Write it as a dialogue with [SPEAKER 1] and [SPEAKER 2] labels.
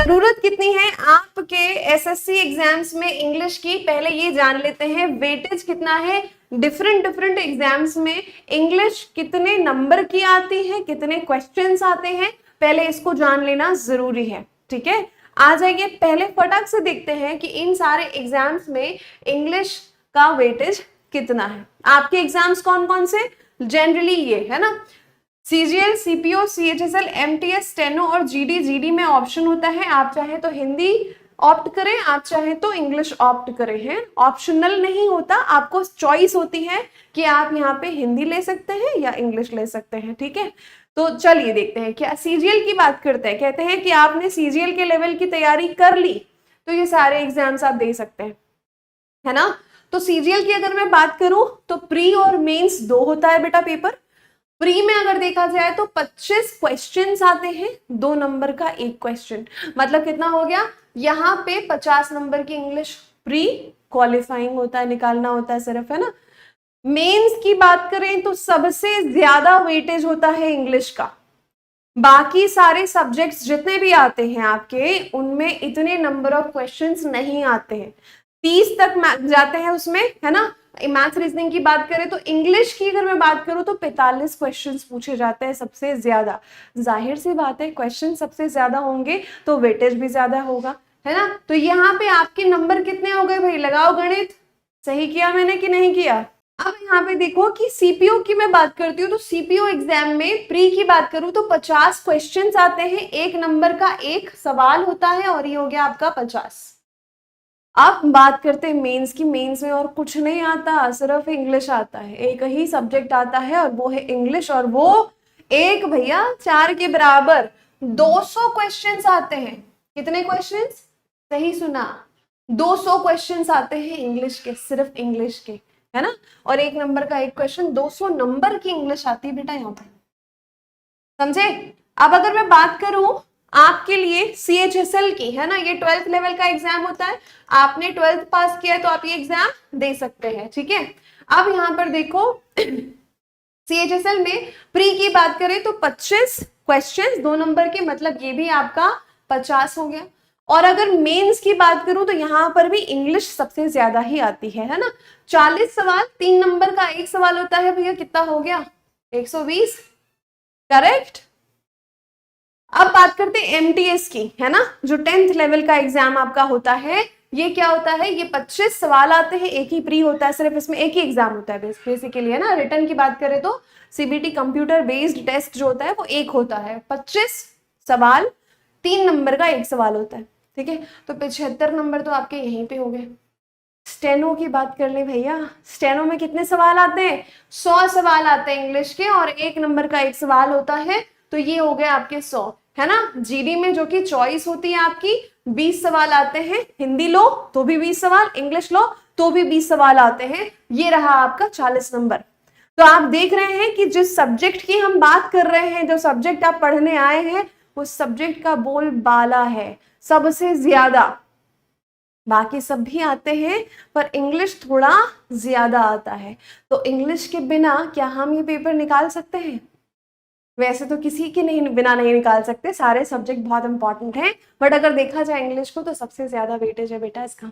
[SPEAKER 1] जरूरत कितनी है आपके एसएससी एग्जाम्स में इंग्लिश की, पहले ये जान लेते हैं वेटेज कितना है। डिफरेंट एग्जाम्स में इंग्लिश कितने नंबर की आती है, कितने क्वेश्चंस आते हैं, पहले इसको जान लेना जरूरी है। ठीक है, आ जाइए पहले फटाक से देखते हैं कि इन सारे एग्जाम्स में इंग्लिश का वेटेज कितना है। आपके एग्जाम्स कौन कौन से, जनरली ये है ना, CGL, CPO, CHSL, MTS, steno और जीडी। जीडी में ऑप्शन होता है, आप चाहे तो हिंदी ऑप्ट करें, आप चाहे तो इंग्लिश ऑप्ट करें, हैं ऑप्शनल नहीं होता, आपको चॉइस होती है कि आप यहाँ पे हिंदी ले सकते हैं या इंग्लिश ले सकते हैं। ठीक है, तो चलिए देखते हैं। क्या सीजीएल की बात करते हैं, कहते हैं कि आपने सीजीएल के लेवल की तैयारी कर ली तो ये सारे एग्जाम्स आप दे सकते हैं, है ना। तो सीजीएल की अगर मैं बात करूं तो प्री और मेंस 2 होता है बेटा पेपर। प्री में अगर देखा जाए तो 25 क्वेश्चंस आते हैं, 2 नंबर का 1 क्वेश्चन, मतलब कितना हो गया, यहाँ पे 50 नंबर की इंग्लिश प्री क्वालिफाइंग होता है, निकालना होता है सिर्फ, है ना। मेंस की बात करें तो सबसे ज्यादा वेटेज होता है इंग्लिश का, बाकी सारे सब्जेक्ट्स जितने भी आते हैं आपके उनमें इतने नंबर ऑफ क्वेश्चंस नहीं आते हैं, 30 तक जाते हैं उसमें, है ना। मैथ्स रीजनिंग की बात करें तो इंग्लिश की अगर मैं बात करूं तो 45 क्वेश्चंस पूछे जाते हैं सबसे ज्यादा। जाहिर सी बात है क्वेश्चन सबसे ज्यादा होंगे तो वेटेज भी ज्यादा होगा, है ना। तो यहाँ पे आपके नंबर कितने हो गए भाई, लगाओ गणित, सही किया मैंने कि नहीं किया। अब यहाँ पे देखो कि सीपीओ की मैं बात करती हूँ तो सीपीओ एग्जाम में प्री की बात करूं तो 50 क्वेश्चंस आते हैं, 1 नंबर का 1 सवाल होता है और ये हो गया आपका 50। अब बात करते हैं मेंस की। मेंस में और कुछ नहीं आता, सिर्फ इंग्लिश आता है, एक ही सब्जेक्ट आता है और वो है इंग्लिश, और वो एक भैया 4 के बराबर 200 क्वेश्चंस आते हैं। कितने क्वेश्चंस, सही सुना, 200 क्वेश्चंस आते हैं इंग्लिश के, सिर्फ इंग्लिश के, है ना। और 1 नंबर का 1 क्वेश्चन, 200 नंबर की इंग्लिश आती है बेटा यहाँ पे, समझे। अब अगर मैं बात करूं आपके लिए सीएचएसएल की, है ना, ये 12th लेवल का एग्जाम होता है, आपने 12th पास किया है तो आप ये एग्जाम दे सकते हैं। ठीक है, अब यहाँ पर देखो सीएचएसएल में प्री की बात करें तो 25 क्वेश्चंस 2 नंबर के, मतलब ये भी आपका 50 हो गया। और अगर मेंस की बात करूं तो यहाँ पर भी इंग्लिश सबसे ज्यादा ही आती है ना। 40 सवाल, 3 नंबर का 1 सवाल होता है भैया, कितना हो गया, 120, करेक्ट। अब बात करते हैं एमटीएस की, है ना, जो 10th लेवल का एग्जाम आपका होता है। ये क्या होता है, ये 25 सवाल आते हैं, एक ही प्री होता है, सिर्फ इसमें एक ही एग्जाम होता है बेसिकली, है ना। रिटर्न की बात करें तो सीबीटी कंप्यूटर बेस्ड टेस्ट जो होता है वो एक होता है, 25 सवाल, 3 नंबर का 1 सवाल होता है। ठीक है, तो 75 नंबर तो आपके यहीं पे हो गए। स्टेनो की बात कर ले भैया, स्टेनो में कितने सवाल आते हैं, 100 सवाल आते हैं इंग्लिश के और 1 नंबर का 1 सवाल होता है, तो ये हो गए आपके 100, है ना। जीडी में जो कि चॉइस होती है आपकी, 20 सवाल आते हैं, हिंदी लो तो भी 20 सवाल, इंग्लिश लो तो भी 20 सवाल आते हैं, ये रहा आपका 40 नंबर। तो आप देख रहे हैं कि जिस सब्जेक्ट की हम बात कर रहे हैं, जो सब्जेक्ट आप पढ़ने आए हैं, उस सब्जेक्ट का बोलबाला है सबसे ज्यादा, बाकी सब भी आते हैं पर इंग्लिश थोड़ा ज्यादा आता है। तो इंग्लिश के बिना क्या हम ये पेपर निकाल सकते हैं, वैसे तो किसी के नहीं बिना नहीं निकाल सकते, सारे सब्जेक्ट बहुत इंपॉर्टेंट हैं, बट अगर देखा जाए इंग्लिश को तो सबसे ज्यादा वेटेज है बेटा इसका।